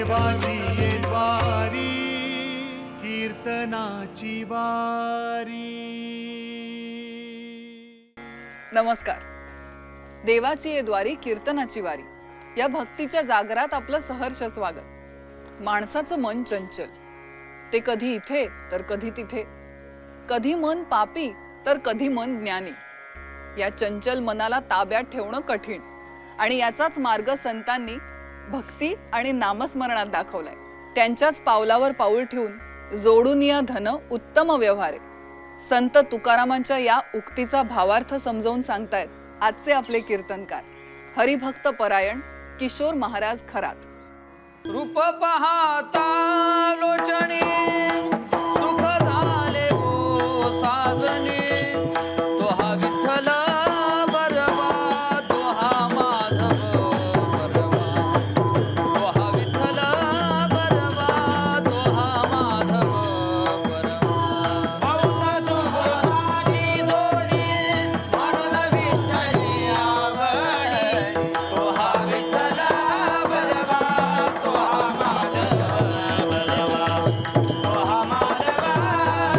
देवाची ये द्वारी कीर्तनाची वारी। नमस्कार। देवाची ये द्वारी कीर्तनाची वारी या भक्तीच्या जागरात आपलं सहर्ष स्वागत। माणसाचं मन चंचल, ते कधी इथे तर कधी तिथे, कधी मन पापी तर कधी मन ज्ञानी। या चंचल मनाला ताब्यात ठेवणं कठीण आणि याचाच मार्ग संतांनी भक्ती आणि नामस्मरणात दाखवलाय। त्यांच्याच पावलावर पाऊल ठेवून जोडून या धन उत्तम व्यवहारे। संत तुकारामांच्या या उक्तीचा भावार्थ समजावून सांगतायत आजचे आपले कीर्तनकार हरिभक्त परायण किशोर महाराज खरात। रूप पाहता लोचनी सुख झाले हो साजनी, तो हा विठ्ठल बरवा, तो हा माधव बरवा, तो हा विठ्ठल बरवा, तो हा माधव बरवा। पाऊला सुखाची जोडी म्हणून विठ्ठली आवडी, तो हा विठ्ठल बरवा, तो हा माधव बरवा, तो हा माधव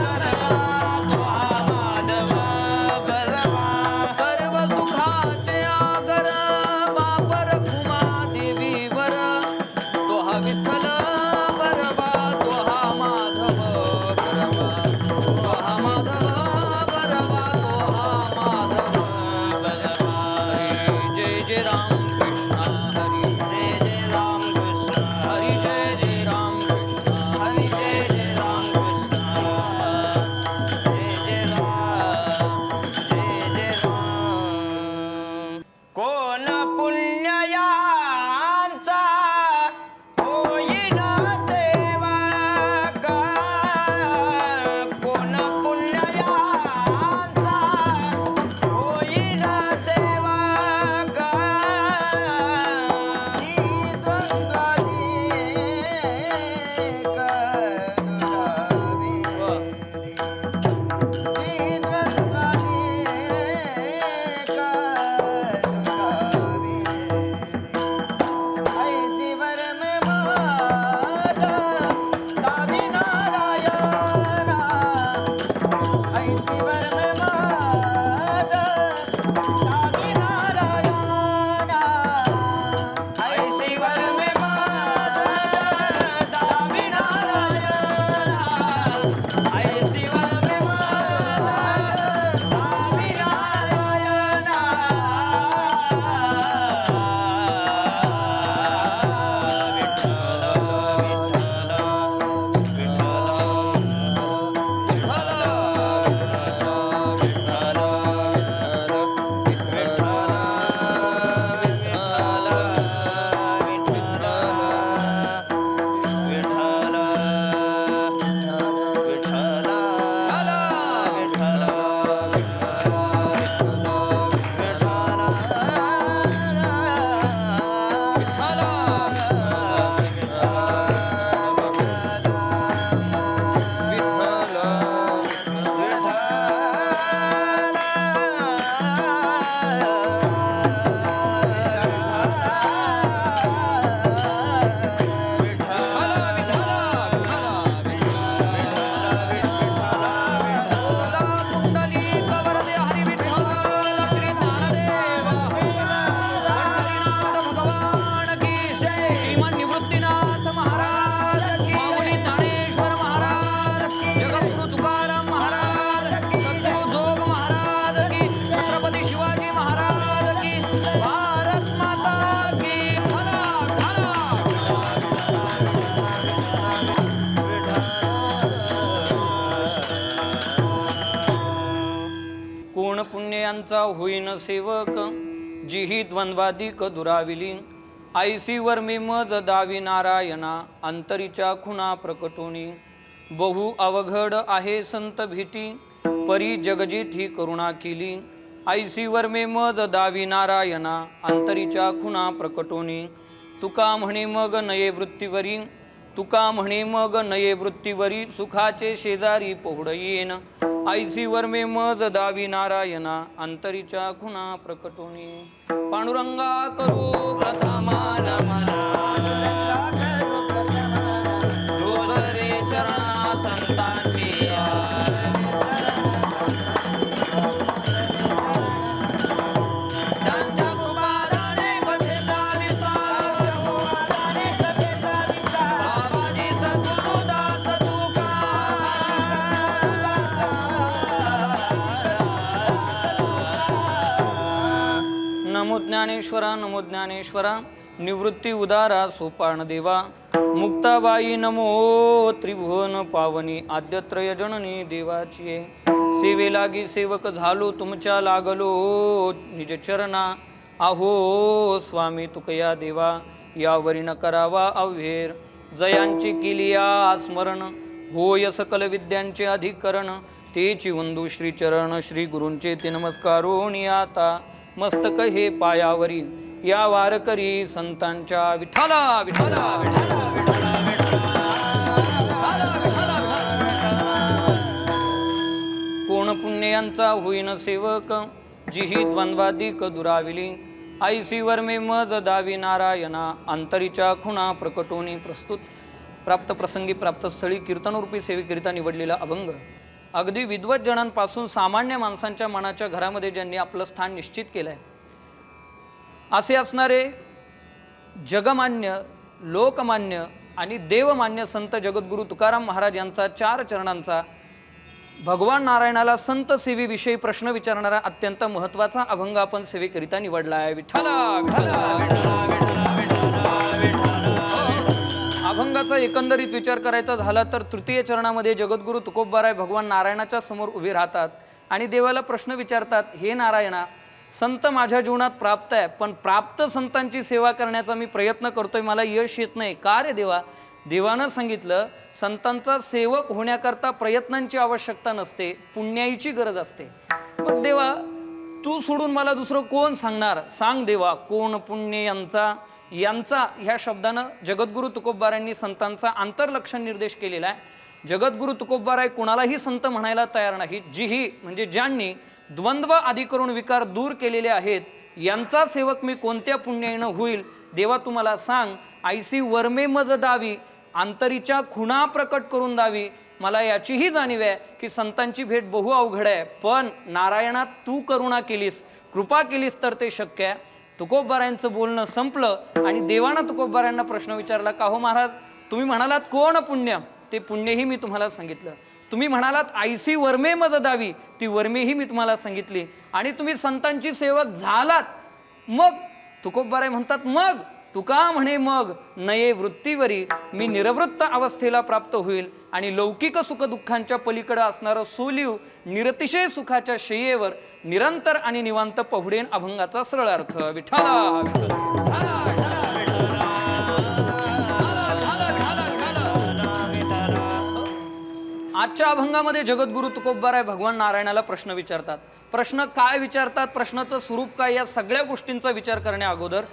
बरवा, तो हा माधव बरवा। सर्व सुखाचे आगर बापर भूमा देवीवर, तो हा विठ्ठल बरवा, तो हा माधव बरवा, तो हा माधव बरवा, तो हा माधव बरवा। हरी जय जय राम कृष्ण हरी जय जय राम कृष्ण हरी जय जय राम कृष्ण हरी जय जय राम कृष्ण जय जय राम जय जय राम। कोण पुण्ययांचा होईन सेवक, कोण पुण्ययांचा होईन सेवक। कोण पुण्यांचा होईन सेवक, जिही द्वंद्वादिक दुराविली। आईसीवर मी मज दावी नारायणा, अंतरीच्या खुणा प्रकटोनी। बहु अवघड आहे संत भीती, परी जगजिठी करुणा केली। आईसीवर मी मज दावी नारायणा, अंतरीच्या खुणा प्रकटोनी। तुका म्हणे मग नये वृत्तीवरी, तुका म्हणे मग नये वृत्तीवरी। सुखाचे शेजारी पहुड येन, आईसीवर मे मज दावी नारायणा, अंतरीच्या खुणा प्रकटोनी। पांडुरंगा करू प्रथमा नमना, ज्ञानेश्वरा नमो ज्ञानेश्वरा निवृत्ती उदारा सोपान देवा मुक्ताबाई नमो त्रिभुवन पावनी आद्यत्रय जननी देवाची सेवे लागी सेवक झालो तुमच्या लागलो निज चरणा अहो स्वामी तुकया देवा यावरी न करावा अव्हेर जयांची किलिया स्मरण होय सकल विद्यांचे अधिकरण तेची वंदू श्री चरण श्री गुरूंचे ते नमस्कारोनी आता मस्तक हे पायावरी या वारकरी संतांच्या विठ्ठला विठ्ठला कोण पुण्यांचा होईन सेवक जिही द्वंद्वादिक दुराविली ऐसी वर्मे मज दावी नारायणा अंतरीच्या खुणा प्रकटोनी प्रस्तुत प्राप्त प्रसंगी प्राप्तस्थळी कीर्तनरूपी सेवेकरिता निवडलेला अभंग अगदी विद्वत जणांपासून सामान्य माणसांच्या मनाच्या घरामध्ये ज्यांनी आपलं स्थान निश्चित केलं आहे असे असणारे जगमान्य लोकमान्य आणि देवमान्य संत जगद्गुरु तुकाराम महाराज यांचा 4 चरणांचा भगवान नारायणाला संत सेवेविषयी प्रश्न विचारणारा अत्यंत महत्त्वाचा अभंग आपण सेवेकरिता निवडला आहे विठ्ठला अभंगाचा एकंदरीत विचार करायचा झाला तर तृतीय चरणामध्ये जगद्गुरु तुकोबाराय भगवान नारायणाच्या समोर उभे राहतात आणि देवाला प्रश्न विचारतात, हे नारायणा, संत माझ्या जीवनात प्राप्त आहे, पण प्राप्त संतांची सेवा करण्याचा मी प्रयत्न करतोय, मला यश येत नाही, का रे देवा? देवानं सांगितलं, संतांचा सेवक होण्याकरता प्रयत्नांची आवश्यकता नसते, पुण्याईची गरज असते. मग देवा, तू सोडून मला दुसरं कोण सांगणार? सांग देवा, कोण पुण्य यांचा ह्या शब्दानं जगद्गुरु तुकोबारायांनी संतांचा आंतरलक्षण निर्देश केलेला आहे. जगद्गुरु तुकोबाराय कुणालाही संत म्हणायला तयार नाही. जीही म्हणजे ज्यांनी द्वंद्व आदी करून विकार दूर केलेले आहेत, यांचा सेवक मी कोणत्या पुण्याईनं होईल? देवा तू मला सांग. ऐसी वर्मे मज दावी, अंतरीच्या खुणा प्रकट करून दावी. मला याचीही जाणीव आहे की संतांची भेट बहु अवघड आहे, पण नारायणा तू करुणा केलीस, कृपा केलीस तर ते शक्य आहे. तुकोबारायांचं बोलणं संपलं आणि देवानं तुकोबारायांना प्रश्न विचारला, का हो महाराज, तुम्ही म्हणालात कोण पुण्य? ते पुण्यही मी तुम्हाला सांगितलं. तुम्ही म्हणालात ऐसी वर्मे मज दावी, ती वर्मेही मी तुम्हाला सांगितली. आणि तुम्ही संतांची सेवक झालात. मग तुकोबाराय म्हणतात, मग तुका म्हणे मग नये वृत्तीवरी मी निरवृत्त अवस्थेला प्राप्त होईल आणि लौकिक सुख दुःखांच्या पलीकडे असणारं सोलीव निरतिशय सुखाच्या शय्येवर निरंतर आणि निवांत पहुडेन. अभंगाचा सरळ अर्थ. विठ्ठला. आजच्या अभंगामध्ये जगद्गुरु तुकोबाराय भगवान नारायणाला प्रश्न विचारतात. प्रश्न काय विचारतात, प्रश्नाचं स्वरूप काय, या सगळ्या गोष्टींचा विचार करण्या अगोदर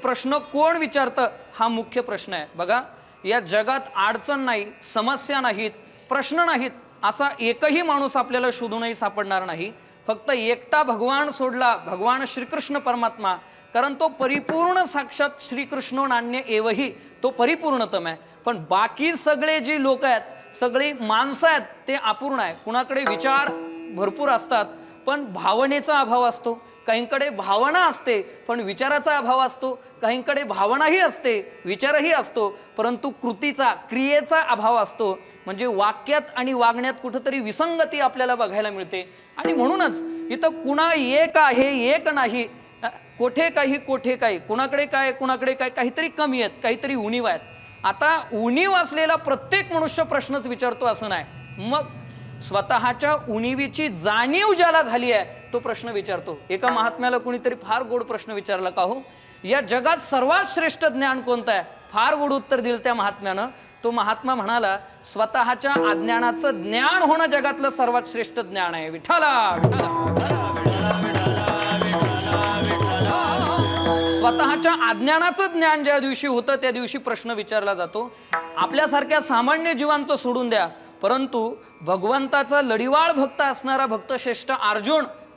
प्रश्न कोण विचारतं हा मुख्य प्रश्न आहे. बघा, या जगात अडचण नाही, समस्या नाहीत, प्रश्न नाहीत, असा एकही माणूस आपल्याला शोधूनही सापडणार नाही. फक्त एकटा भगवान सोडला, भगवान श्रीकृष्ण परमात्मा. कारण तो परिपूर्ण साक्षात श्रीकृष्ण नान्य एवही, तो परिपूर्णतम आहे. पण बाकी सगळे जे लोक आहेत, सगळी माणसं आहेत, ते अपूर्ण आहे. कुणाकडे विचार भरपूर असतात पण भावनेचा अभाव असतो, काहींकडे भावना असते पण विचाराचा अभाव असतो, काहींकडे भावनाही असते, विचारही असतो, परंतु कृतीचा, क्रियेचा अभाव असतो. म्हणजे वाक्यात आणि वागण्यात कुठेतरी विसंगती आपल्याला बघायला मिळते. आणि म्हणूनच इथं कुणा एक आहे, एक नाही, कोठे काही कोठे काही, कुणाकडे काय कुणाकडे काय, काहीतरी कमी आहेत, काहीतरी उणीव आहेत. आता उणीव असलेला प्रत्येक मनुष्य प्रश्नच विचारतो असं नाही. मग स्वतःच्या उणीवीची जाणीव ज्याला झाली आहे तो प्रश्न विचारतो. एका महात्म्याला कुणीतरी फार गोड प्रश्न विचारला, का हो, या जगात सर्वात श्रेष्ठ ज्ञान कोणतं आहे? फार गोड उत्तर दिलं त्या महात्म्यानं. तो महात्मा म्हणाला, स्वतःच्या अज्ञानाचं ज्ञान होणं जगातलं सर्वात श्रेष्ठ ज्ञान आहे. विठ्ठला. स्वतःच्या अज्ञानाचं ज्ञान ज्या दिवशी होतं त्या दिवशी प्रश्न विचारला जातो. आपल्यासारख्या सामान्य जीवांचं सोडून द्या, परंतु भगवंताचा लढीवाळ भक्त असणारा भक्तश्रेष्ठ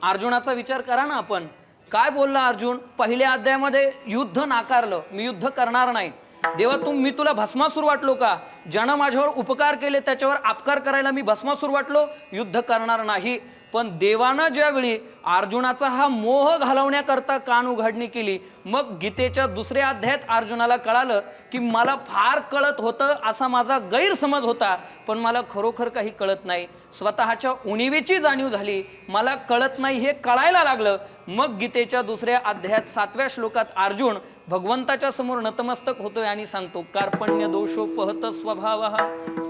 अर्जुनाचा विचार करा ना. आपण काय बोलला अर्जुन? पहिल्या अध्यायामध्ये युद्ध नाकारलं, मी युद्ध करणार नाही. देवा, मी तुला भस्मासूर वाटलो का? ज्यानं माझ्यावर उपकार केले त्याच्यावर अपकार करायला मी भस्मासूर वाटलो? युद्ध करणार नाही. पण देवानं ज्यावेळी अर्जुनाचा हा मोह घालवण्याकरता कान उघडणी केली, मग गीतेच्या दुसऱ्या अध्यायात अर्जुनाला कळालं की मला फार कळत होतं, असा माझा गैरसमज होता, पण मला खरोखर काही कळत नाही. स्वतःच्या उणिवेची जाणीव झाली, मला कळत नाही हे कळायला लागलं. मग गीतेच्या दुसऱ्या अध्यायात 7व्या श्लोकात अर्जुन भगवंताच्या समोर नतमस्तक होतोय आणि सांगतो, कार्पण्य दोषोपहत स्वभावः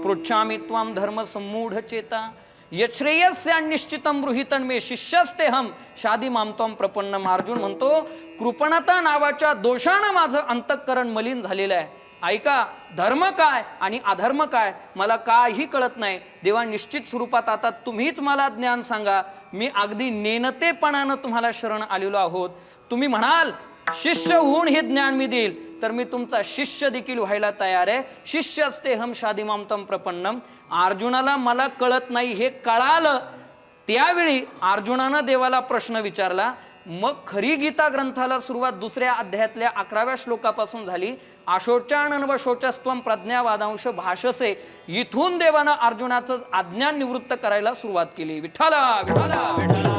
पृच्छामि त्वां धर्म सम्मूढ चेता यश्रेयस्य निश्चितम गृहीतन मे शिष्यस्तेहम शादी मामतम प्रपन्नम. अर्जुन म्हणतो, कृपणता नावाच्या दोषानं माझं अंतःकरण मलिन झालेलं आहे. ऐका, धर्म काय आणि अधर्म काय मला काही कळत नाही. देवा, निश्चित स्वरूपात आता तुम्हीच मला ज्ञान सांगा. मी अगदी नेनतेपणानं तुम्हाला शरण आलेलो आहोत. तुम्ही म्हणाल शिष्य होऊन हे ज्ञान मी देईल, तर मी तुमचा शिष्य देखील व्हायला तयार आहे. शिष्य असते हम शादीमामतम प्रपन्नम. अर्जुनाला मला कळत नाही हे कळालं. त्यावेळी अर्जुनानं देवाला प्रश्न विचारला. मग खरी गीता ग्रंथाला सुरुवात दुसऱ्या अध्यायातल्या 11व्या श्लोकापासून झाली. आशोचानन व शोचस्त्वम प्रज्ञावादांश भाषसे. इथून देवानं अर्जुनाचं अज्ञान निवृत्त करायला सुरुवात केली. विठ्ठला विठ्ठला विठ्ठला.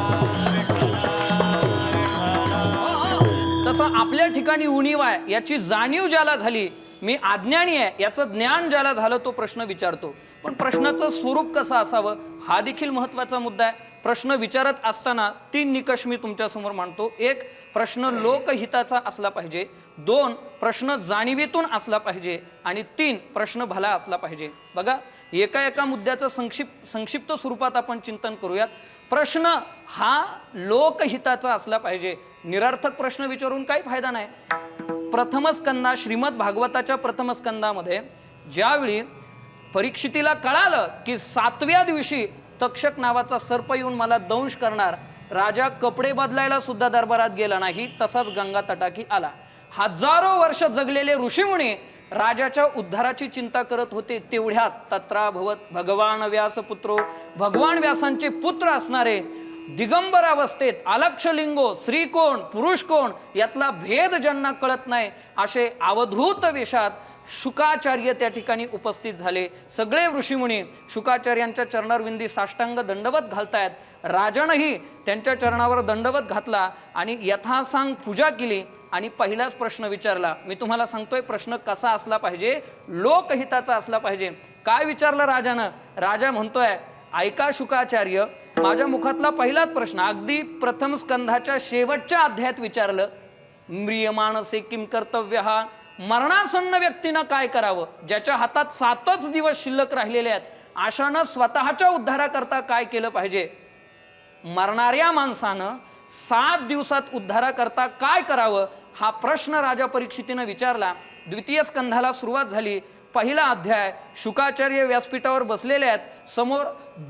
तसं आपल्या ठिकाणी उणीव आहे याची जाणीव ज्याला झाली, मी अज्ञानी आहे याचं ज्ञान ज्याला झालं, तो प्रश्न विचारतो. पण प्रश्नाचं स्वरूप कसं असावं हा देखील महत्वाचा मुद्दा आहे. प्रश्न विचारत असताना 3 निकष मी तुमच्या समोर मांडतो. 1, प्रश्न लोकहिताचा असला पाहिजे. 2, प्रश्न जाणीवेतून असला पाहिजे. आणि 3, प्रश्न भला असला पाहिजे. बघा, एका मुद्द्याचं संक्षिप्त स्वरूपात आपण चिंतन करूयात. प्रश्न हा लोकहिताचा असला पाहिजे. निरर्थक प्रश्न विचारून काही फायदा नाही. प्रथम स्कंदा, श्रीमद भागवताच्या प्रथम स्कंदामध्ये ज्यावेळी परीक्षितीला कळालं की 7व्या दिवशी तक्षक नावाचा सर्प येऊन मला दंश करणार, राजा कपडे बदलायला सुद्धा दरबारात गेला नाही, तसाच गंगा तटाकी आला. हजारो वर्ष जगलेले ऋषीमुनी राजाच्या उद्धाराची चिंता करत होते. तेवढ्यात तत्राभवत भगवान व्यासपुत्रो, भगवान व्यासांचे पुत्र असणारे दिगंबर अवस्थेत अलक्ष लिंगो, स्त्री कोण पुरुष कोण यातला भेद ज्यांना कळत नाही, असे अवधूत वेशात शुकाचार्य त्या ठिकाणी उपस्थित झाले. सगळे ऋषीमुनी शुकाचार्यांच्या चरणारविंदी साष्टांग दंडवत घालतायत. राजानंही त्यांच्या चरणावर दंडवत घातला आणि यथासांग पूजा केली आणि पहिलाच प्रश्न विचारला. मी तुम्हाला सांगतोय प्रश्न कसा असला पाहिजे, लोकहिताचा असला पाहिजे. काय विचारलं राजानं? राजा म्हणतोय, ऐका शुकाचार्य, माझ्या मुखातला पहिलाच प्रश्न अगदी प्रथम स्कंधाच्या शेवटच्या अध्यायात विचारलं. म्रियमाणसे किम कर्तव्य, हा मरणासन्न व्यक्तीनं काय करावं? ज्याच्या हातात 7च दिवस शिल्लक राहिलेले आहेत, अशानं स्वतःच्या उद्धाराकरता काय केलं पाहिजे? मरणाऱ्या माणसानं 7 दिवसात उद्धाराकरता काय करावं हा प्रश्न राजा परीक्षितीनं विचारला. द्वितीय स्कंधाला सुरुवात झाली. पहिला अध्याय, शुकाचार्य व्यासपीठावर बसलेले आहेत. समोर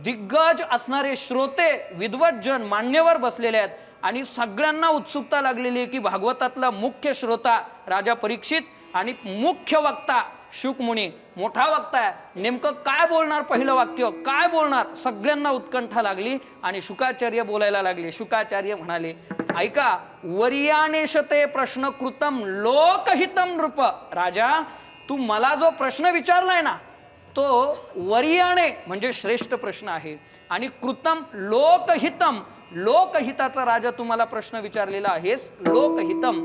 दिग्गज असणारे श्रोते, विद्वज्जन, मान्यवर बसलेले आहेत आणि सगळ्यांना उत्सुकता लागलेली आहे की भागवतातला मुख्य श्रोता राजा परीक्षित आणि मुख्य वक्ता शुकमुनी, मोठा वक्ता आहे, नेमकं काय बोलणार, पहिलं वाक्य काय बोलणार, सगळ्यांना उत्कंठा लागली आणि शुकाचार्य बोलायला लागले. शुकाचार्य म्हणाले, ऐका, वर्यानेशते प्रश्न कृतम लोकहितम नृप. राजा, तू मला जो प्रश्न विचारलाय ना, तो वर्याने म्हणजे श्रेष्ठ प्रश्न आहे आणि कृतम लोकहितम, लोकहिताचा राजा तुम्हाला प्रश्न विचारलेला आहेस. लोकहितम,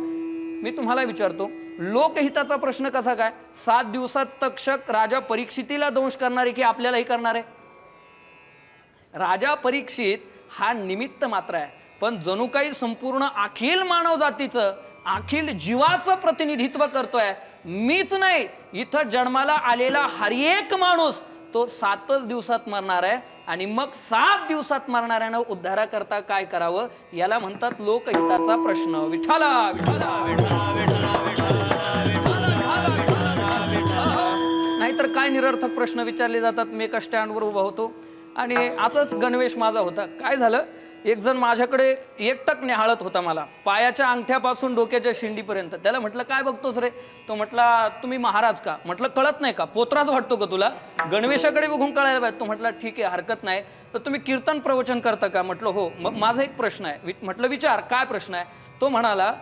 मी तुम्हाला विचारतो, लोकहिताचा प्रश्न कसा काय? 7 दिवसात तक्षक राजा परीक्षितीला दंश करणार आहे की आपल्यालाही करणार आहे? राजा परीक्षित हा निमित्त मात्र आहे, पण जणू काही संपूर्ण अखिल मानव जातीचं, अखिल जीवाचं प्रतिनिधित्व करतोय. मीच नाही, इथं जन्माला आलेला हर एक माणूस तो 7च दिवसात मरणार आहे आणि मग 7 दिवसात मरणाऱ्यानं उद्धाराकरता काय करावं याला म्हणतात लोकहिताचा प्रश्न. विठ्ठला विठ्ठला नाहीतर काय निरर्थक प्रश्न विचारले जातात. मी एका स्टँडवर उभा होतो आणि असंच गणवेश माझा होता. काय झालं, एक जण माझ्याकडे एकटक निहाळत होता मला, पायाच्या अंगठ्यापासून डोक्याच्या शेंडीपर्यंत. त्याला म्हटलं, काय बघतोस रे? तो म्हटला, तुम्ही महाराज का? म्हटलं, कळत नाही का? पोत्राच वाटतो का तुला? गणवेशाकडे बघून कळायला पाहिजे. तो म्हटला, ठीक आहे, हरकत नाही. तर तुम्ही कीर्तन प्रवचन करता का? म्हटलं, हो. मग माझा एक प्रश्न आहे. म्हटलं, विचार, काय प्रश्न आहे? तो म्हणाला,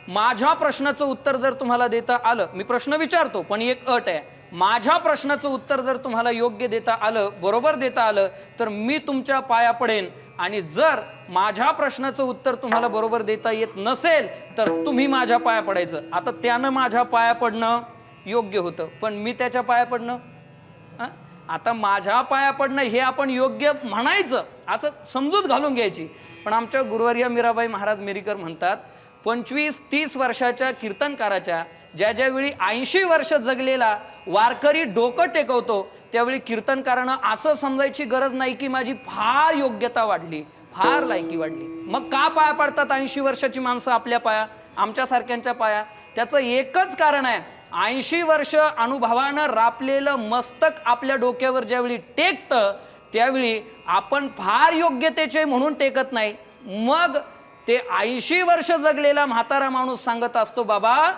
माझ्या प्रश्नाचं उत्तर जर तुम्हाला देता आलं, मी प्रश्न विचारतो पण एक अट आहे, माझ्या प्रश्नाचं उत्तर जर तुम्हाला योग्य देता आलं, बरोबर देता आलं, तर मी तुमच्या पाया पडेन आणि जर माझ्या प्रश्नाचं उत्तर तुम्हाला बरोबर देता येत नसेल तर तुम्ही माझ्या पाया पडायचं. आता त्यानं माझ्या पाया पडणं योग्य होतं, पण मी त्याच्या पाया पडणं, आता माझ्या पाया पडणं हे आपण योग्य म्हणायचं असं समजूत घालून घ्यायची. पण आमच्या गुरुवर्य मीराबाई महाराज मेरीकर म्हणतात 25-30 वर्षाच्या कीर्तनकाराच्या ज्यावेळी 80 वर्ष जगलेला वारकरी डोकं टेकवतो त्यावेळी कीर्तनकारानं असं समजायची गरज नाही की माझी फार योग्यता वाढली, फार लायकी वाढली. मग का पाया पडतात 80 वर्षाची माणसं आपल्या पाया, आमच्यासारख्यांच्या पाया? त्याचं एकच कारण आहे, 80 वर्ष अनुभवानं रापलेलं मस्तक आपल्या डोक्यावर ज्यावेळी टेकतं त्यावेळी आपण फार योग्यतेचे म्हणून टेकत नाही. मग ते 80 वर्ष जगलेला म्हातारा माणूस सांगत असतो, बाबा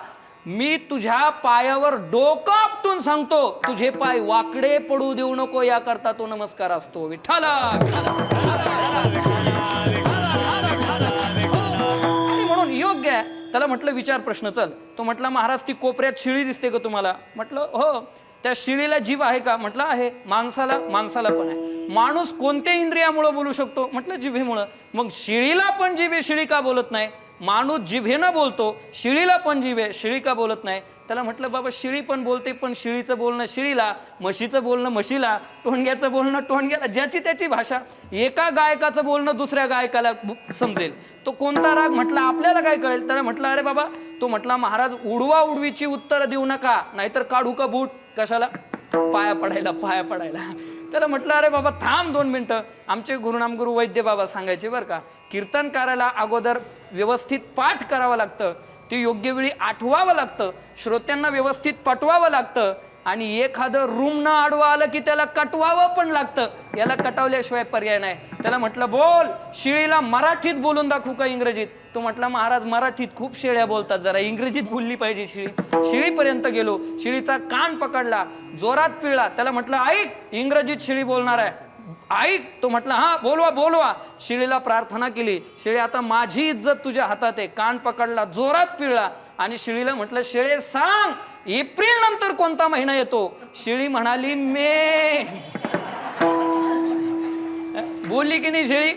मी तुझ्या पायावर डोकं आपटून सांगतो, तुझे पाय वाकडे पडू देऊ नको, याकरता तो नमस्कार असतो. विठ्ठला. म्हणून योग्य आहे. त्याला म्हटलं विचार प्रश्न, चल. तो म्हटला महाराज ती कोपऱ्यात शिळी दिसते का तुम्हाला? म्हटलं हो. त्या शिळीला जीभ आहे का? म्हटलं आहे. माणसाला पण आहे. माणूस कोणत्या इंद्रियामुळे बोलू शकतो? म्हटलं जिभेमुळं. मग शिळीला पण जीभ आहे, शिळी का बोलत नाही? माणूस जिभेनं बोलतो, शिळीला पण जीभ आहे, शिळी का बोलत नाही? त्याला म्हटलं बाबा शिळी पण बोलते, पण शिळीचं बोलणं शिळीला, म्हशीचं बोलणं म्हशीला, टोणग्याचं बोलणं टोणग्याला, ज्याची त्याची भाषा. एका गायकाचं बोलणं दुसऱ्या गायकाला समजेल, तो कोणता राग म्हटला आपल्याला काय कळेल? त्याला म्हटलं अरे बाबा, तो म्हटला महाराज उडवा उडवीची उत्तर देऊ नका, नाहीतर काढू का बूट? कशाला? पाया पडायला. त्याला म्हटलं अरे बाबा थांब 2 मिनिटं. आमचे गुरुनाम गुरु वैद्य बाबा सांगायचे बरं का, कीर्तनकाराला अगोदर व्यवस्थित पाठ करावं लागतं, ते योग्य वेळी आठवावं लागतं, श्रोत्यांना व्यवस्थित पटवावं लागतं, आणि एखादं रूम न आडवं आलं की त्याला कटवावं पण लागतं. याला कटवल्याशिवाय पर्याय नाही. त्याला म्हटलं बोल, शिळीला मराठीत बोलून दाखवू का इंग्रजीत? तो म्हटला महाराज मराठीत खूप शेळ्या बोलतात, जरा इंग्रजीत बोलली पाहिजे शिळी. शिळीपर्यंत गेलो, शिळीचा कान पकडला, जोरात पिळला. त्याला म्हटलं ऐक, इंग्रजीत शिळी बोलणार आहे, ऐक. तो म्हटला हा बोलवा. शिळीला प्रार्थना केली, शिळी आता माझी इज्जत तुझ्या हातात आहे. कान पकडला, जोरात पिळला, आणि शिळीला म्हटलं शिळे सांग एप्रिल नंतर कोणता महिना येतो? शिळी म्हणाली मे. बोलली की नाही शिळी?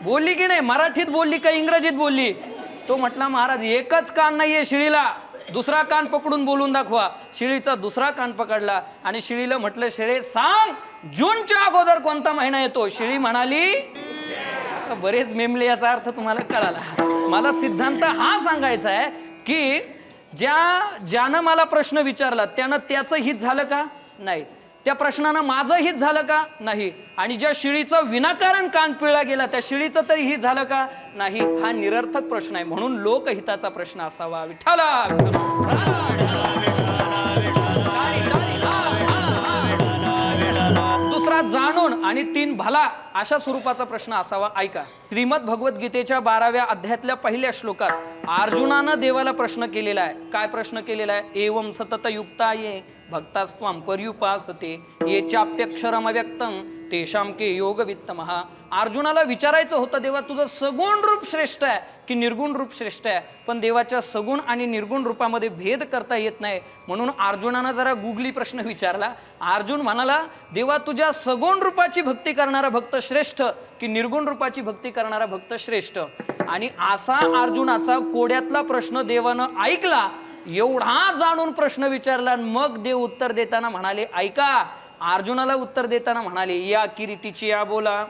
बोलली की नाही? मराठीत बोलली का इंग्रजीत बोलली? तो म्हटला महाराज एकच कान नाहीये शिळीला, दुसरा कान पकडून बोलून दाखवा. शिळीचा दुसरा कान पकडला आणि शिळीला म्हटलं शिळे सांग जूनच्या अगोदर कोणता महिना येतो? शिळी म्हणाली बरेच मेमले, याचा अर्थ तुम्हाला कळाला. मला सिद्धांत हा सांगायचा आहे की ज्यानं मला प्रश्न विचारला त्यानं त्याचं हित झालं का? नाही. त्या प्रश्नानं माझं हित झालं का? नाही. आणि ज्या शिळीचं विनाकारण कान पिळला गेला त्या शिळीचं तरी हित झालं का? नाही. हा निरर्थक प्रश्न आहे. म्हणून लोकहिताचा प्रश्न असावा. विठ्ठला. दुसरा जाणून आणि 3 भला अशा स्वरूपाचा प्रश्न असावा. ऐका, श्रीमद भगवद्गीतेच्या 12व्या अध्यायातल्या पहिल्या श्लोकात अर्जुनानं देवाला प्रश्न केलेला आहे. काय प्रश्न केलेला आहे? एवं सतत युक्ता ये भक्तास्त्वं पर्युपासते ये चाप्यक्षरम अव्यक्तं तेषां के योग वित्तमः. अर्जुनाला विचारायचं होतं देवा तुझं सगुण रूप श्रेष्ठ आहे की निर्गुण रूप श्रेष्ठ आहे? पण देवाच्या सगुण आणि निर्गुण रूपामध्ये भेद करता येत नाही. म्हणून अर्जुनानं जरा गुगली प्रश्न विचारला. अर्जुन म्हणाला देवा तुझ्या सगुण रूपाची भक्ती करणारा भक्त श्रेष्ठ की निर्गुण रूपाची भक्ती करणारा भक्त श्रेष्ठ? आणि असा अर्जुनाचा कोड्यातला प्रश्न देवानं ऐकला. एवढा जाणून प्रश्न विचारला. मग देव उत्तर देताना म्हणाले ऐका, अर्जुनाला उत्तर देताना म्हणाले या किरीटीची या बोला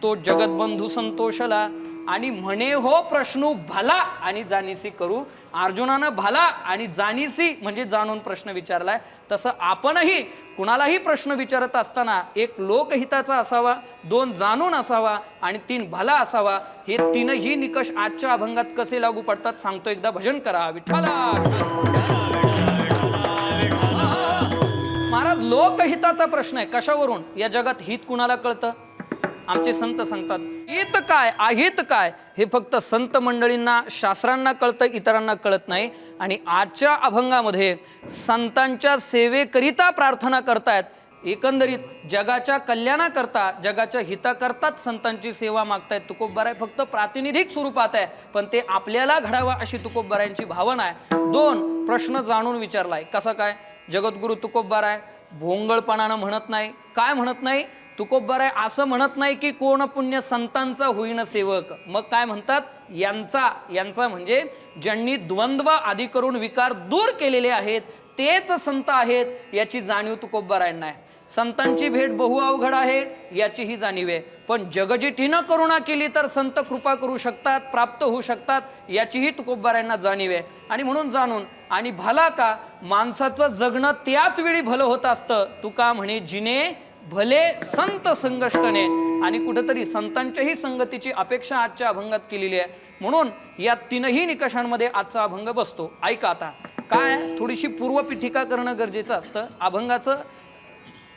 तो जगतबंधू संतोषला. आणि म्हणे हो प्रश्न भला आणि जाणीसी करू. अर्जुनानं भला आणि जाणीसी म्हणजे जाणून प्रश्न विचारलाय. तसं आपणही कुणालाही प्रश्न विचारत असताना 1 लोकहिताचा असावा, 2 जाणून असावा आणि 3 भला असावा. हे 3ही निकष आजच्या अभंगात कसे लागू पडतात सांगतो. एकदा भजन करा. विठ्ठला. महाराज लोकहिताचा प्रश्न आहे. कशावरून? या जगात हित कुणाला कळतं? आमचे संत सांगतात हित काय अहित काय हे फक्त संत मंडळींना शास्त्रांना कळतं, इतरांना कळत नाही. आणि आजच्या अभंगामध्ये संतांच्या सेवेकरिता प्रार्थना करतायत. एकंदरीत जगाच्या कल्याणाकरता, जगाच्या हिताकरताच संतांची सेवा मागतायत. तुकोबराय फक्त प्रातिनिधिक स्वरूपात आहे, पण ते आपल्याला घडावा अशी तुकोबरायांची भावना आहे. 2 प्रश्न जाणून विचारलाय. कसा काय? जगद्गुरु तुकोबराय भोंगळपणानं म्हणत नाही. काय म्हणत नाही? तुकोबराय असं म्हणत नाही की कोण पुण्य संतांचा होईन सेवक. मग काय म्हणतात, यांचा म्हणजे ज्यांनी द्वंद्व आदी करून विकार दूर केलेले आहेत तेच संत आहेत याची जाणीव तुकोबरायांना आहे. संतांची भेट बहु अवघड आहे याची ही जाणीव आहे, पण जगजितीनं करुणा केली तर संत कृपा करू शकतात, प्राप्त होऊ शकतात याचीही तुकोबरायांना जाणीव आहे. आणि म्हणून जाणून आणि भला का माणसाचं जगणं त्याच वेळी भलं होत असतं. तुका म्हणे जिने भले संत संगष्टने, आणि कुठेतरी संतांच्याही संगतीची अपेक्षा आजच्या अभंगात केलेली आहे. म्हणून या तीनही निकषांमध्ये आजचा अभंग बसतो. ऐका आता काय, थोडीशी पूर्वपीठिका करणं गरजेचं असतं. अभंगाचं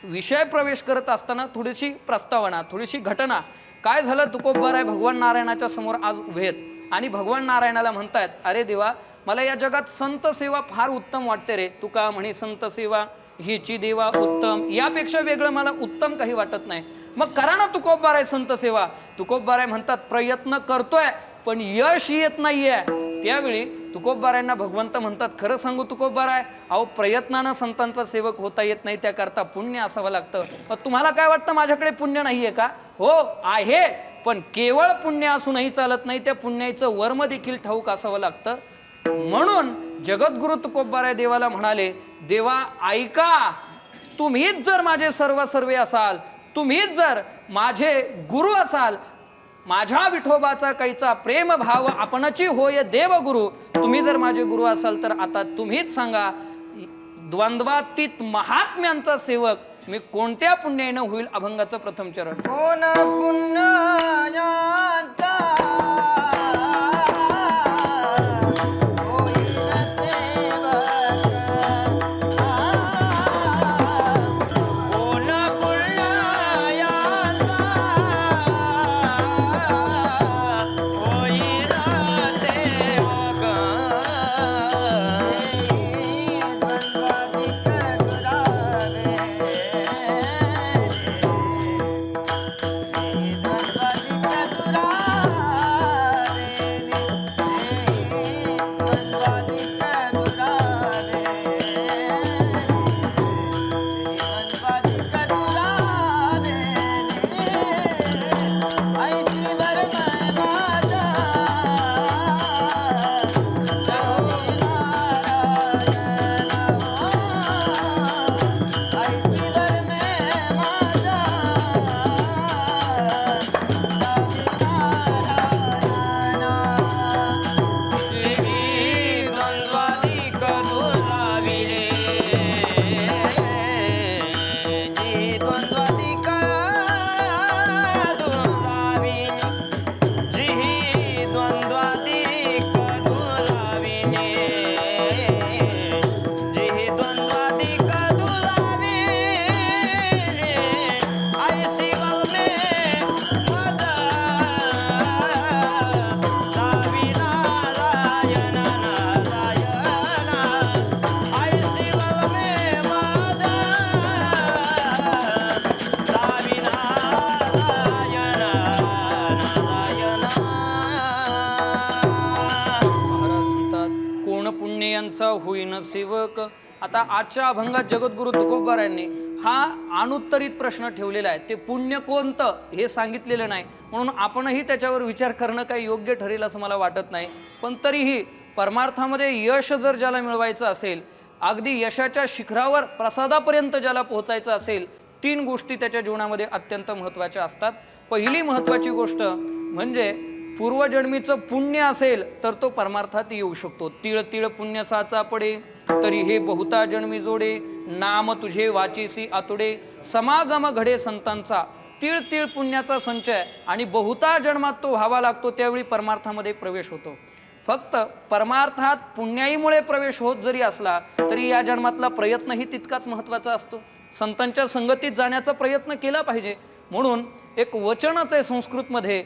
विषय प्रवेश करत असताना थोडीशी प्रस्तावना, थोडीशी घटना. काय झालं, तुकोबराय भगवान नारायणाच्या समोर आज उभे आहेत आणि भगवान नारायणाला म्हणतायत, अरे देवा, मला या जगात संत सेवा फार उत्तम वाटते रे. तुका म्हणे संत सेवा हिची देवा उत्तम, यापेक्षा वेगळं मला उत्तम काही वाटत नाही. मग करा ना तुकोबराय संत सेवा. तुकोबराय म्हणतात, प्रयत्न करतोय पण यश येत नाहीये. त्यावेळी तुकोबरायांना भगवंत म्हणतात, खरं सांगू तुकोबराय, अहो प्रयत्नानं संतांचा सेवक होता येत नाही, त्याकरता पुण्य असावं लागतं. मग तुम्हाला काय वाटतं माझ्याकडे पुण्य नाहीये का? हो आहे, पण केवळ पुण्य असूनही चालत नाही, त्या पुण्याचं वर्म देखील ठाऊक असावं लागतं. म्हणून जगद्गुरु तुकोबराय देवाला म्हणाले, देवा ऐका, तुम्हीच जर माझे सर्वे असाल, तुम्हीच जर माझे गुरु असाल, माझ्या विठोबाचा कैचा प्रेम भाव आपणची होय देवगुरु, तुम्ही जर माझे गुरु असाल तर आता तुम्हीच सांगा, द्वंद्वातीत महात्म्यांचा सेवक मी कोणत्या पुण्याने होईल. अभंगाचं प्रथम चरण. कोण पुण्याचा होईन सेवक. आता आजच्या अभंगात जगद्गुरु तुकोबरायांनी हा अनुत्तरित प्रश्न ठेवलेला आहे. ते पुण्य कोणतं हे सांगितलेलं नाही, म्हणून आपणही त्याच्यावर विचार करणं काही योग्य ठरेल असं मला वाटत नाही. पण तरीही परमार्थामध्ये यश जर ज्याला मिळवायचं असेल, अगदी यशाच्या शिखरावर प्रसादापर्यंत ज्याला पोहोचायचं असेल, 3 गोष्टी त्याच्या जीवनामध्ये अत्यंत महत्त्वाच्या असतात. पहिली महत्त्वाची गोष्ट म्हणजे पूर्वजन्मीचं पुण्य असेल तर तो परमार्थात येऊ शकतो. तिळ तिळ पुण्य साचा पडे, तरी हे बहुता जन्मी जोडे, नाम तुझे वाचीसी आतुडे, समागम घडे संतांचा. तिळ तिळ पुण्याचा संचय आणि बहुता जन्मात तो व्हावा लागतो, त्यावेळी परमार्थामध्ये प्रवेश होतो. फक्त परमार्थात पुण्याईमुळे प्रवेश होत जरी असला तरी या जन्मातला प्रयत्नही तितकाच महत्त्वाचा असतो. संतांच्या संगतीत जाण्याचा प्रयत्न केला पाहिजे. म्हणून एक वचनच आहे संस्कृतमध्ये,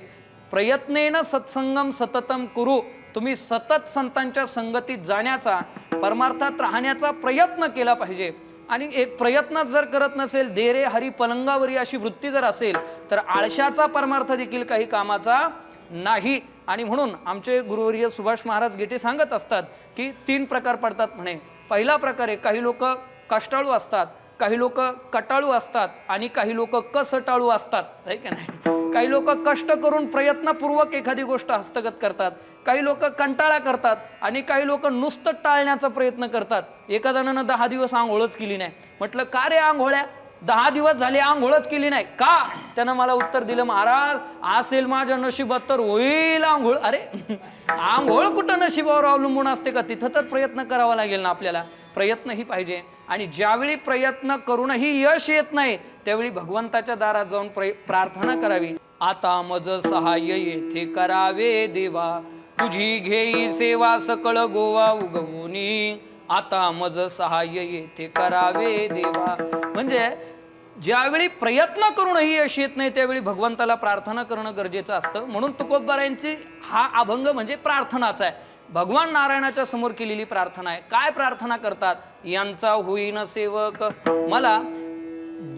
प्रयत्नेन सत्संगम सततम कुरु. तुम्ही सतत संतांच्या संगतीत जाण्याचा, परमार्थात राहण्याचा प्रयत्न केला पाहिजे. आणि एक प्रयत्न जर करत नसेल, देरे हरी पलंगावरी अशी वृत्ती जर असेल तर आळशाचा परमार्थ देखील काही कामाचा नाही. आणि म्हणून आमचे गुरुवर्य सुभाष महाराज गेटे सांगत असतात की 3 प्रकार पडतात म्हणे. पहिला प्रकार आहे, काही लोक कष्टाळू असतात, काही लोक कटाळू असतात आणि काही लोक कसटाळू असतात, आहे की नाही? काही लोक कष्ट करून प्रयत्नपूर्वक एखादी गोष्ट हस्तगत करतात, काही लोक कंटाळा करतात आणि काही लोक नुसतं टाळण्याचा प्रयत्न करतात. एका जणानं 10 दिवस आंघोळच केली नाही. म्हटलं का रे आंघोळ्या, 10 दिवस झाले आंघोळच केली नाही का? त्यानं मला उत्तर दिलं, महाराज असेल माझ्या नशिबात तर होईल आंघोळ. अरे आंघोळ कुठं नशिबावर अवलंबून असते का? तिथं तर प्रयत्न करावा लागेल ना आपल्याला. प्रयत्नही पाहिजे. आणि ज्यावेळी प्रयत्न करूनही यश येत नाही त्यावेळी भगवंताच्या दारात जाऊन प्रार्थना करावी. आता मज सहाय्य येथे करावे देवा, तुझी घेई सेवा सकळ गोवा उगवूनी. आता मज सहाय्य येथे करावे देवा. म्हणजे ज्यावेळी प्रयत्न करूनही यश येत नाही त्यावेळी भगवंताला प्रार्थना करणं गरजेचं असतं. म्हणून तुकोबारायांची हा अभंग म्हणजे प्रार्थनाचा आहे. भगवान नारायणाच्या समोर केलेली प्रार्थना आहे. काय प्रार्थना करतात? यांचा होईन सेवक. मला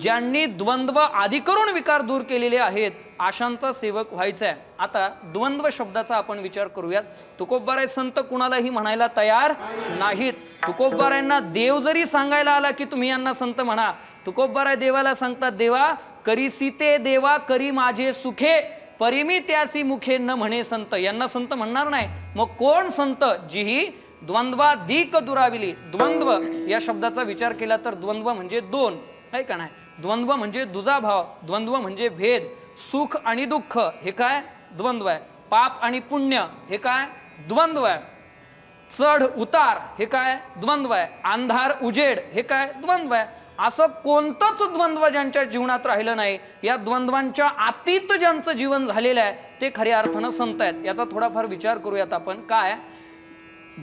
ज्यांनी द्वंद्व आधी करून विकार दूर केलेले आहेत अशांचा सेवक व्हायचा आहे. आता द्वंद्व शब्दाचा आपण विचार करूयात. तुकोबाराय संत कुणालाही म्हणायला तयार नाहीत. तुकोबारायांना देव जरी सांगायला आला की तुम्ही यांना संत म्हणा, तुकोबाराय देवाला सांगतात, देवा करी सीते देवा करी माझे सुखे, परिमी त्यासी मुखे न म्हणे संत. यांना संत म्हणणार नाही. मग कोण संत? जीही द्वंद्वाधिक दुराविली. द्वंद्व या शब्दाचा विचार केला तर द्वंद्व म्हणजे दोन, आहे का नाही? द्वंद्व म्हणजे दुजाभाव, द्वंद्व म्हणजे भेद. सुख आणि दुःख हे काय? द्वंद्व आहे. पाप आणि पुण्य हे काय? द्वंद्व आहे. चढ उतार हे काय? द्वंद्व आहे. अंधार उजेड हे काय? द्वंद्व आहे. असं कोणतंच द्वंद्व ज्यांच्या जीवनात राहिलं नाही. या द्वंद्वांच्या अतीत ज्यांचं जीवन झालेलं आहे ते खऱ्या अर्थानं संत आहेत. याचा थोडाफार विचार करूयात आपण. काय?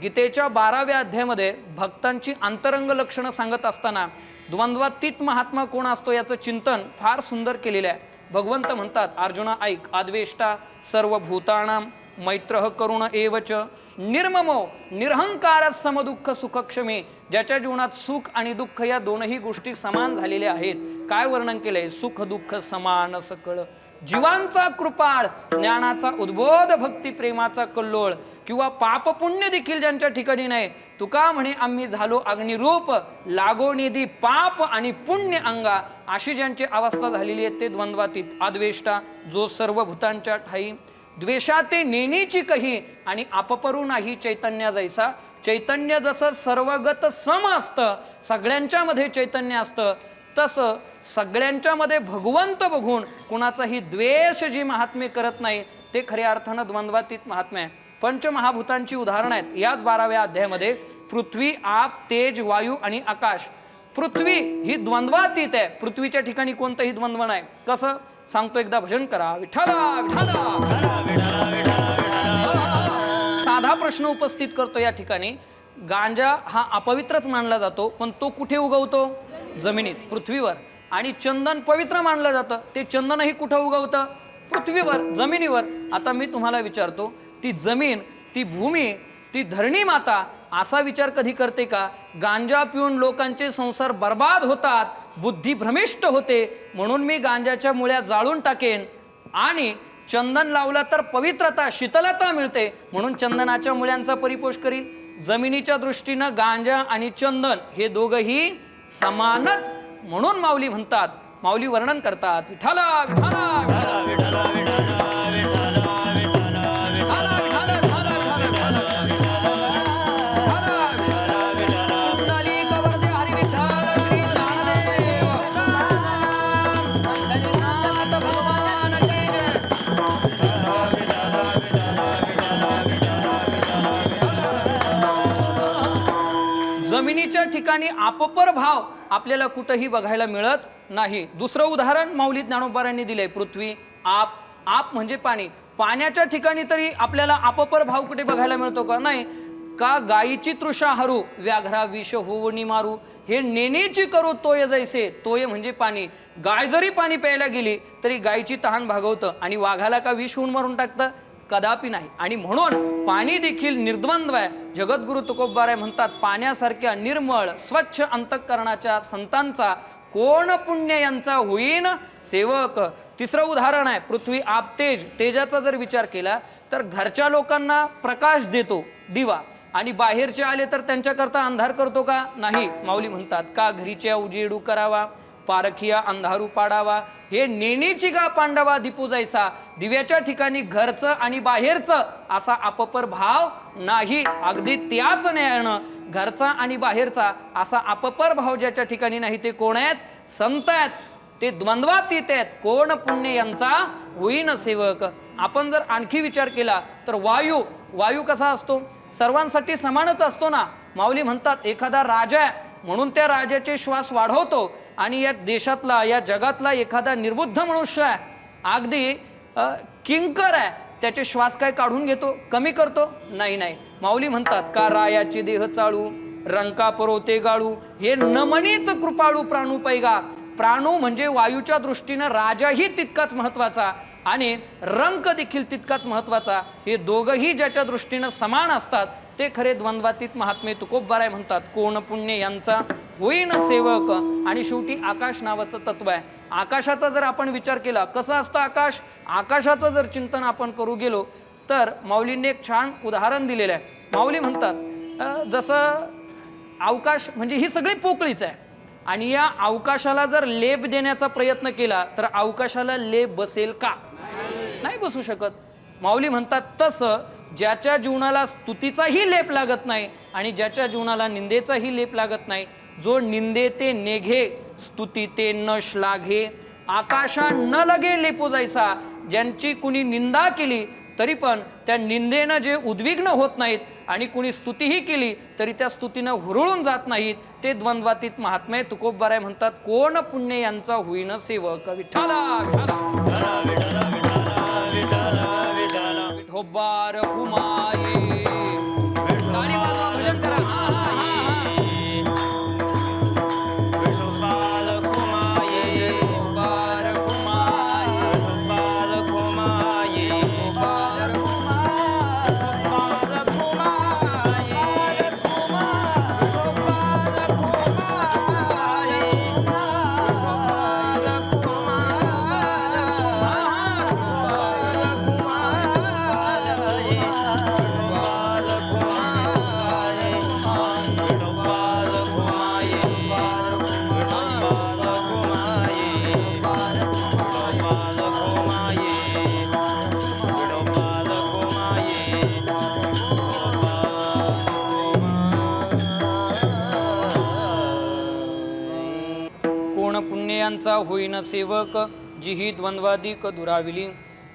गीतेच्या 12व्या अध्यायामध्ये भक्तांची अंतरंग लक्षणं सांगत असताना द्वंद्वातीत महात्मा कोण असतो याचं चिंतन फार सुंदर केलेलं आहे. भगवंत म्हणतात, अर्जुना ऐक, आद्वेष्टा सर्वभूतानां मैत्रः करुण एवच निर्ममो निरहंकार समदुःख सुखक्षमे. ज्याच्या जीवनात सुख आणि दुःख या दोनही गोष्टी समान झालेल्या आहेत. काय वर्णन केलंय? सुख दुःख समान सकळ, जीवांचा कृपाळ, ज्ञानाचा उद्बोध, भक्ती प्रेमाचा कल्लोळ, किंवा पाप पुण्य देखील ज्यांच्या ठिकाणी नाही. तुका म्हणे आम्ही झालो अग्निरूप, लागो निधी पाप आणि पुण्य अंगा. अशी ज्यांची अवस्था झालेली आहे ते द्वंद्वातीत. अद्वेष्टा जो सर्व भूतांच्या ठाई, द्वेषाते नेणीची कही आणि आपपरू नाही चैतन्य जैसा. चैतन्य जसं सर्वगत सम असतं, सगळ्यांच्या मध्ये चैतन्य असतं, तसं सगळ्यांच्या मध्ये भगवंत बघून कुणाचाही द्वेष जी महात्मे करत नाही ते खऱ्या अर्थानं द्वंद्वातीत महात्मे आहे. पंचमहाभूतांची उदाहरणं आहेत याच 12व्या अध्यायामध्ये. पृथ्वी, आप, तेज, वायू आणि आकाश. पृथ्वी ही द्वंद्वातीत आहे. पृथ्वीच्या ठिकाणी कोणतंही द्वंद्व नाही. कसं सांगतो, एकदा भजन करा. विठ्ठला विठ्ठला. साधा प्रश्न उपस्थित करतो या ठिकाणी. गांजा हा अपवित्रच मानला जातो, पण तो कुठे उगवतो? जमिनीत, पृथ्वीवर. आणि चंदन पवित्र मानलं जातं, ते चंदनही कुठं उगवतं? पृथ्वीवर, जमिनीवर. आता मी तुम्हाला विचारतो, ती जमीन, ती भूमी, ती धरणी माता असा विचार कधी करते का? गांजा पिऊन लोकांचे संसार बर्बाद होतात, बुद्धी भ्रमिष्ट होते, म्हणून मी गांजाच्या मुळ्या जाळून टाकेन आणि चंदन लावला तर पवित्रता, शीतलता मिळते, म्हणून चंदनाच्या मुळ्यांचा परिपोष करील. जमिनीच्या दृष्टीनं गांजा आणि चंदन हे दोघंही समानच. म्हणून माऊली म्हणतात, माऊली वर्णन करतात, विठ्ठला विठ्ठला विठ्ठला. जमिनीच्या ठिकाणी आपपर भाव आपल्याला कुठेही बघायला मिळत नाही. दुसरं उदाहरण माऊली ज्ञानोबारांनी दिलंय. पृथ्वी, आप. आप म्हणजे पाणी. पाण्याच्या ठिकाणी तरी आपल्याला आपपर भाव कुठे बघायला मिळतो का? नाही. का गायीची तृषा हरू, व्याघ्रा विष होवणी मारू, हे नेणीची करू तोय जैसे. तोय म्हणजे पाणी. गाय जरी पाणी प्यायला गेली तरी गायीची तहान भागवतं, आणि वाघाला का विष होऊन मारून टाकतं? कदापि नाही. आणि म्हणून पाणी देखील निर्द्वंद्व आहे. जगद्गुरु तुकोबाराय म्हणतात, पाण्यासारख्या निर्मळ स्वच्छ अंतःकरणाच्या संतांचा कोण पुण्य यांचा होईन सेवक. तिसरं उदाहरण आहे पृथ्वी, आप, तेज. तेजाचा जर विचार केला तर घरच्या लोकांना प्रकाश देतो दिवा. आणि बाहेरचे आले तर त्यांच्याकरता अंधार करतो का? नाही. माऊली म्हणतात का घरीच्या उजेडू करावा, पारखिया अंधारू पाडावा, हे नेणीची गा पांडवा दीपू जायसा, दिव्याच्या ठिकाणी घरचं आणि बाहेरचं असा अपपर भाव नाही. अगदी त्याच न्यायानं घरचा आणि बाहेरचा असा अपपर भाव ज्याच्या ठिकाणी नाही ते कोण आहेत? संत आहेत. ते द्वंद्वातीत आहेत. कोण पुण्य यांचा होईन सेवक. आपण जर आणखी विचार केला तर वायू कसा असतो? सर्वांसाठी समानच असतो ना. माऊली म्हणतात एखादा राजा आहे म्हणून त्या राजाचे श्वास वाढवतो आणि या देशातला या जगातला एखादा निर्बुद्ध मनुष्य आहे, अगदी किंकर आहे, त्याचे श्वास काय काढून घेतो, कमी करतो? नाही. माऊली म्हणतात का रायाचे देह चाळू, रंका परोते गाळू, हे नमनीच कृपाळू प्राणू पैगा. प्राणू म्हणजे वायूच्या दृष्टीनं राजाही तितकाच महत्वाचा आणि रंक देखील तितकाच महत्वाचा. हे दोघंही ज्याच्या दृष्टीनं समान असतात ते खरे द्वंद्वातीत महात्मे तुकोबराय म्हणतात कोण पुण्य यांचा होईन सेवक. आणि शेवटी आकाश नावाचं तत्व आहे. आकाशाचा जर आपण विचार केला, कसं असतं आकाश, आकाशाचं जर चिंतन आपण करू गेलो तर माऊलींनी एक छान उदाहरण दिलेलं आहे. माऊली म्हणतात जसं अवकाश म्हणजे ही सगळी पोकळीच आहे आणि या अवकाशाला जर लेप देण्याचा प्रयत्न केला तर अवकाशाला लेप बसेल का? नाही बसू शकत. माऊली म्हणतात तसं ज्याच्या जीवनाला स्तुतीचाही लेप लागत नाही आणि ज्याच्या जीवनाला निंदेचाही लेप लागत नाही, जो निंदे ते नेघे, स्तुती ते न श्लाघे, आकाशा न लगे लेपो जायचा. ज्यांची कुणी निंदा केली तरी पण त्या निंदेनं जे उद्विग्न होत नाहीत आणि कुणी स्तुतीही केली तरी त्या स्तुतीनं हुरळून जात नाहीत, ते द्वंद्वातीत महात्मे तुकोबराय म्हणतात कोण पुण्य यांचा होईन सेवक. विठ्ठला विठोबार हुमाये. टाळी वाजवा, भजन करा. पुण्यांचा होईन सेवक, जिही द्वंद्वादिक दुराविली.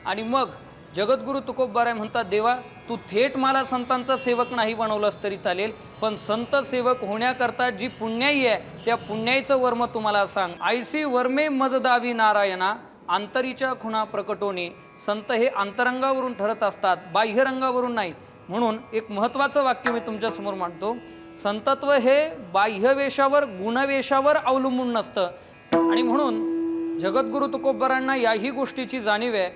आणि मग जगद्गुरु तुकोबराय म्हणतात देवा तू थेट मला संतांचा सेवक नाही बनवलंस तरी चालेल, पण संत सेवक होण्याकरता जी पुण्याई आहे त्या पुण्याईचं वर्म तुम्हाला सांग. आयसी वर्मे मजदावी नारायणा, अंतरीच्या खुणा प्रकटोने. संत हे अंतरंगावरून ठरत असतात, बाह्यरंगावरून नाही. म्हणून एक महत्त्वाचं वाक्य मी तुमच्या समोर मांडतो. संतत्व हे बाह्यवेशावर गुणवेशावर अवलंबून नसतं. आणि म्हणून जगद्गुरु तुकोबरायांना याही गोष्टीची जाणीव आहे.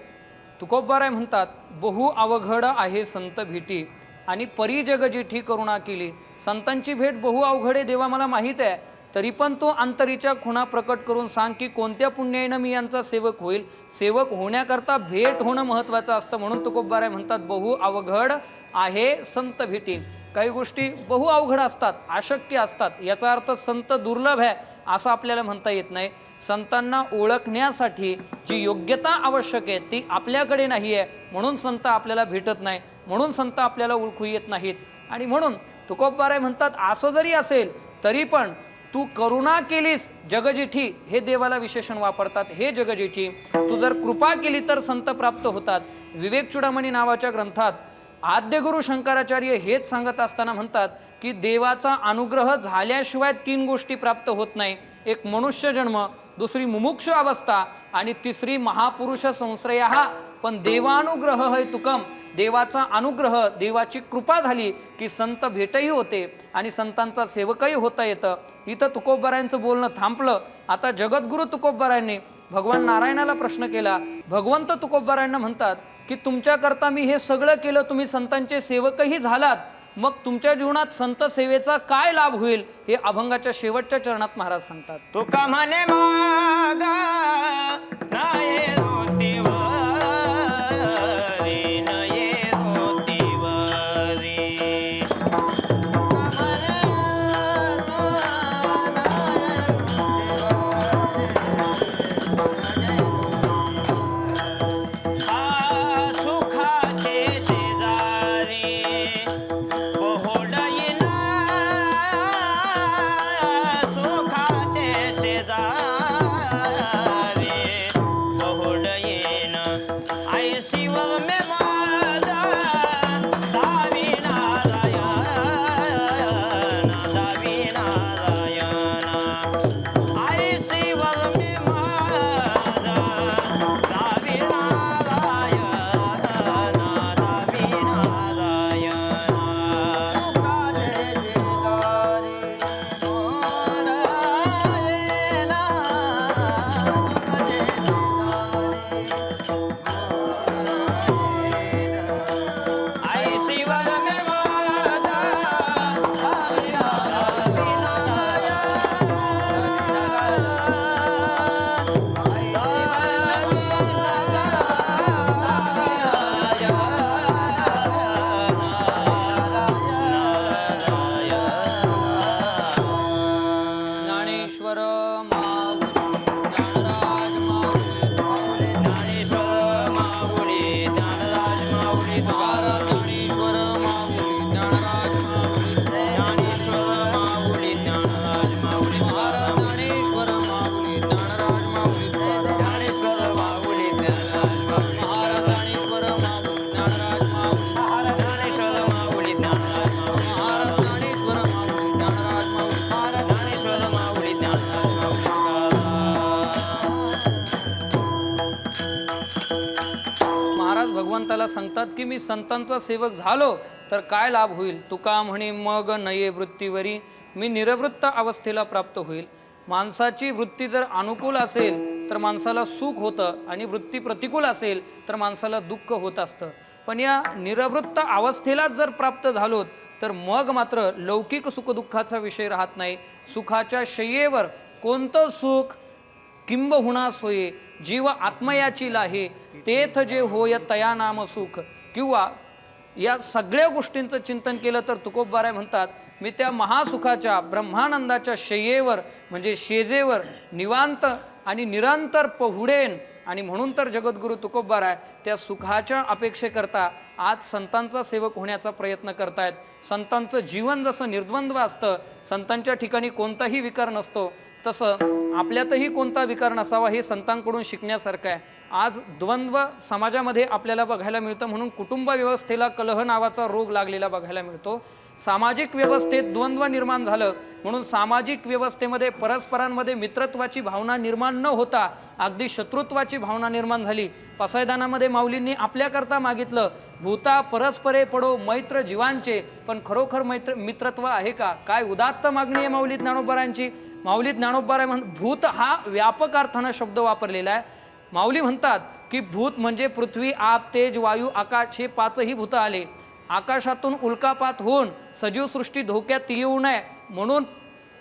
तुकोबराय म्हणतात बहु अवघड आहे संत भेटी आणि परी जग जेठी करुणा केली. संतांची भेट बहु अवघड आहे देवा मला माहीत आहे, तरी पण तो अंतरीच्या खुणा प्रकट करून सांग की कोणत्या पुण्याईनं मी यांचा सेवक होईल. सेवक होण्याकरता भेट होणं महत्त्वाचं असतं. म्हणून तुकोबराय म्हणतात बहु अवघड आहे संत भेटी. काही गोष्टी बहु अवघड असतात, अशक्य असतात. याचा अर्थ संत दुर्लभ आहे असं आपल्याला म्हणता येत नाही. संतांना ओळखण्यासाठी जी योग्यता आवश्यक आहे ती आपल्याकडे नाही आहे, म्हणून संत आपल्याला भेटत नाही, म्हणून संत आपल्याला ओळखू येत नाहीत. आणि म्हणून तुकोबराय म्हणतात असं जरी असेल तरी पण तू करुणा केलीस जगजेठी, हे देवाला विशेषण वापरतात. हे जगजेठी तू जर कृपा केली तर संत प्राप्त होतात. विवेक चूडामणी नावाच्या ग्रंथात आद्यगुरु शंकराचार्य हेच सांगत असताना म्हणतात की देवाचा अनुग्रह झाल्याशिवाय 3 गोष्टी प्राप्त होत नाही. एक मनुष्य जन्म, दुसरी मुमुक्षु अवस्था आणि तिसरी महापुरुष संश्रय. पण देवानुग्रह है तुकम, देवाचा अनुग्रह, देवाची कृपा झाली की संत भेटही होते आणि संतांचा सेवकही होता येतं. इथं तुकोबरायांचं बोलणं थांबलं. आता जगद्गुरु तुकोबरायांनी भगवान नारायणाला प्रश्न केला. भगवंत तुकोबरायांना म्हणतात की तुमच्याकरता मी हे सगळं केलं, तुम्ही संतांचे सेवकही झालात, मग तुमच्या जीवनात संत सेवेचा काय लाभ होईल हे अभंगाच्या शेवटच्या चरणात महाराज सांगतात. तुका म्हणे मागा नाये होतीवारी, नये होतीवारी. भगवंताला सांगतात की मी संतांचा सेवक झालो तर काय लाभ होईल. तुका म्हणे मग नये वृत्तीवरी, मी निरवृत्त अवस्थेला प्राप्त होईल. माणसाची वृत्ती जर अनुकूल असेल तर माणसाला सुख होतं आणि वृत्ती प्रतिकूल असेल तर माणसाला दुःख होत असतं. पण या निरवृत्त अवस्थेलाच जर प्राप्त झालो तर मग मात्र लौकिक सुखदुःखाचा विषय राहत नाही. सुखाच्या शय्येवर कोणतं सुख किंबहुना सोये, जीव आत्मयाची लाहे, तेथ जे होय तया नाम सुख. किंवा या सगळ्या गोष्टींचं चिंतन केलं तर तुकोबराय म्हणतात मी त्या महासुखाच्या ब्रह्मानंदाच्या शय्येवर म्हणजे शेजेवर निवांत आणि निरंतर पहुडेन. आणि म्हणून तर जगद्गुरु तुकोबराय त्या सुखाच्या अपेक्षेकरता आज संतांचा सेवक होण्याचा प्रयत्न करतायत. संतांचं जीवन जसं निर्द्वंद्व असतं, संतांच्या ठिकाणी कोणताही विकार नसतो, तसं आपल्यातही कोणता विकार नसावा हे संतांकडून शिकण्यासारखं आहे. आज द्वंद्व समाजामध्ये आपल्याला बघायला मिळतं. म्हणून कुटुंब व्यवस्थेला कलह नावाचा रोग लागलेला बघायला मिळतो. सामाजिक व्यवस्थेत द्वंद्व निर्माण झालं म्हणून सामाजिक व्यवस्थेमध्ये परस्परांमध्ये मित्रत्वाची भावना निर्माण न होता अगदी शत्रुत्वाची भावना निर्माण झाली. पसायदानामध्ये माऊलींनी आपल्याकरता मागितलं भूता परस्परे पडो मैत्र जीवांचे, पण खरोखर मित्रत्व आहे का? काय उदात्त मागणी आहे माऊली ज्ञानोबारायांची. माऊली ज्ञानोबाराय भूत हा व्यापक अर्थानं शब्द वापरलेला आहे. माऊली म्हणतात की भूत म्हणजे पृथ्वी, आप, तेज, वायू, आकाश हे पाचही भूत आले. आकाशातून उल्कापात होऊन सजीव सृष्टी धोक्यात येऊ नये म्हणून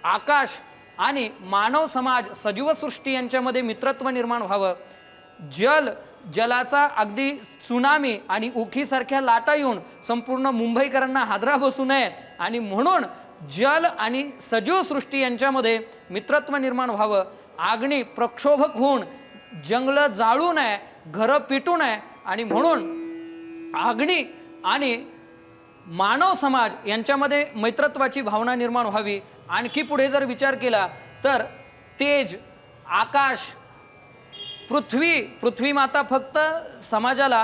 आकाश आणि मानव समाज सजीव सृष्टी यांच्यामध्ये मित्रत्व निर्माण व्हावं. जलाचा अगदी त्सुनामी आणि उखीसारख्या लाटा येऊन संपूर्ण मुंबईकरांना हादरा बसू नये आणि म्हणून जल आणि सजीव सृष्टी यांच्यामध्ये मित्रत्व निर्माण व्हावं. अग्नी प्रक्षोभक होऊन जंगल जाळू नये, घरं पिटू नये आणि म्हणून अग्नी आणि मानव समाज यांच्यामध्ये मैत्रत्वाची भावना निर्माण व्हावी. आणखी पुढे जर विचार केला तर तेज, आकाश, पृथ्वी माता फक्त समाजाला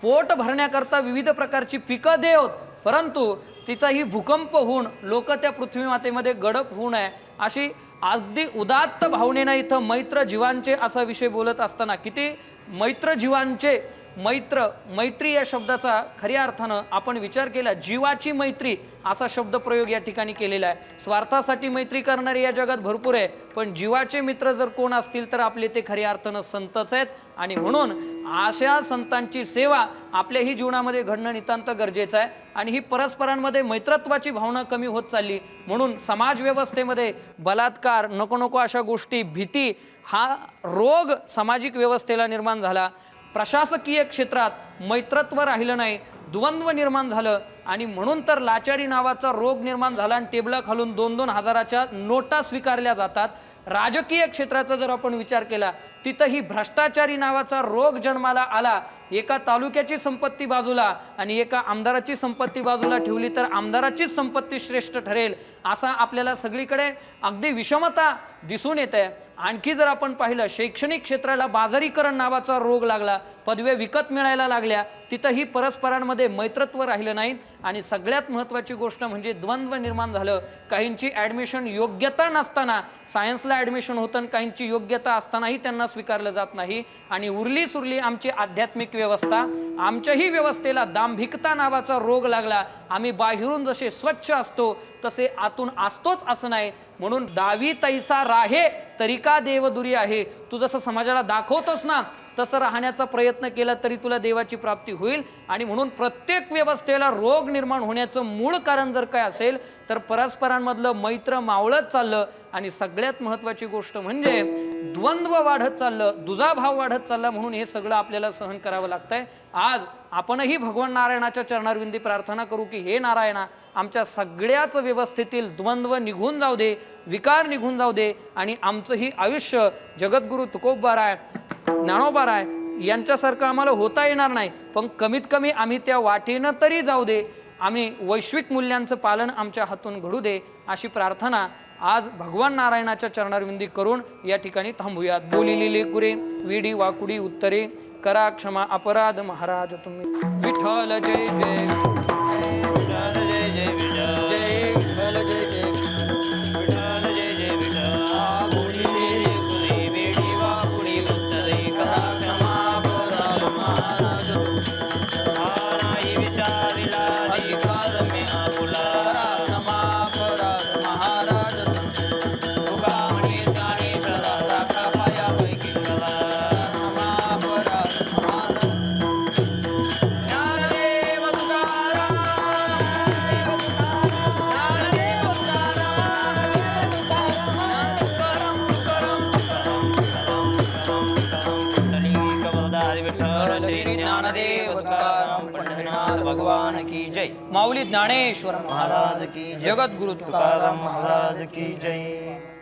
पोट भरण्याकरता विविध प्रकारची पिकं देत, परंतु तिचाही भूकंप होऊन लोक त्या पृथ्वी मातेमध्ये गडप होऊ नये अशी अगदी उदात्त भावनेनं इथं मैत्र जीवांचे असा विषय बोलत असताना किती मैत्र जीवांचे मैत्री या शब्दाचा खऱ्या अर्थानं आपण विचार केला जीवाची मैत्री असा शब्दप्रयोग या ठिकाणी केलेला आहे. स्वार्थासाठी मैत्री करणारे या जगात भरपूर आहे, पण जीवाचे मित्र जर कोण असतील तर आपले ते खऱ्या अर्थानं संतच आहेत. आणि म्हणून अशा संतांची सेवा आपल्याही जीवनामध्ये घडणं नितांत गरजेचं आहे. आणि ही परस्परांमध्ये मैत्रत्वाची भावना कमी होत चालली म्हणून समाज व्यवस्थेमध्ये बलात्कार, नको अशा गोष्टी, भीती हा रोग सामाजिक व्यवस्थेला निर्माण झाला. प्रशासकीय क्षेत्रात मैत्रत्व राहिलं नाही, द्वंद्व निर्माण झालं आणि म्हणून तर लाचारी नावाचा रोग निर्माण झाला आणि टेबला खालून 2-2 हजाराच्या नोटा स्वीकारल्या जातात. राजकीय क्षेत्राचा जर आपण विचार केला तिथंही भ्रष्टाचारी नावाचा रोग जन्माला आला. एका तालुक्याची संपत्ती बाजूला आणि एका आमदाराची संपत्ती बाजूला ठेवली तर आमदाराचीच संपत्ती श्रेष्ठ ठरेल असा आपल्याला सगळीकडे अगदी विषमता दिसून येते. आणखी जर आपण पाहिलं शैक्षणिक क्षेत्राला बाजारीकरण नावाचा रोग लागला, पदव्या विकत मिळायला लागल्या, तिथंही परस्परांमध्ये मैत्रत्व राहिलं नाही. आणि सगळ्यात महत्त्वाची गोष्ट म्हणजे द्वंद्व निर्माण झालं. काहींची ॲडमिशन योग्यता नसताना सायन्सला ॲडमिशन होतं, काहींची योग्यता असतानाही त्यांना स्वीकारलं जात नाही. आणि उरली सुरली आमची आध्यात्मिक व्यवस्था, आमच्याही व्यवस्थेला दांभिकता नावाचा रोग लागला. आम्ही बाहेरून जसे स्वच्छ असतो तसे आतून असतोच असं नाही. म्हणून दावी तैसा राहे तरी का देवदुरी आहे. तू जसं समाजाला दाखवतोस ना तसं राहण्याचा प्रयत्न केला तरी तुला देवाची प्राप्ती होईल. आणि म्हणून प्रत्येक व्यवस्थेला रोग निर्माण होण्याचं मूळ कारण जर काय असेल तर परस्परांमधलं मैत्र मावळत चाललं. आणि सगळ्यात महत्त्वाची गोष्ट म्हणजे द्वंद्व वाढत चाललं, दुजाभाव वाढत चालला. म्हणून हे सगळं आपल्याला सहन करावं लागतंय. आज आपणही भगवान नारायणाच्या चरणारविंदी प्रार्थना करू की हे नारायणा, आमच्या सगळ्याच व्यवस्थेतील द्वंद्व निघून जाऊ दे, विकार निघून जाऊ दे आणि आमचंही आयुष्य जगद्गुरु तुकोबराय, ज्ञानोबाराय यांच्यासारखं आम्हाला होता येणार नाही, पण कमीत कमी आम्ही त्या वाटेनं तरी जाऊ दे. आम्ही वैश्विक मूल्यांचं पालन आमच्या हातून घडू दे अशी प्रार्थना आज भगवान नारायणाच्या चरणारविंदी करून या ठिकाणी थांबूयात. बोलिलेले कुरे विडी वाकुडी उत्तरे करा क्षमा अपराध महाराज तुम्ही. विठ्ठल जय जय विठ्ठल जय जय विठ्ठल जय विठ्ठल जय जय विठ्ठल जय जय विठ्ठल. बोलिलेले कुरे विडी वाकुडी उत्तरे करा क्षमा अपराध महाराज. नाथ भगवान की जय. माऊली ज्ञानेश्वर महाराज की जय. जगद्गुरु तुकाराम महाराज की जय.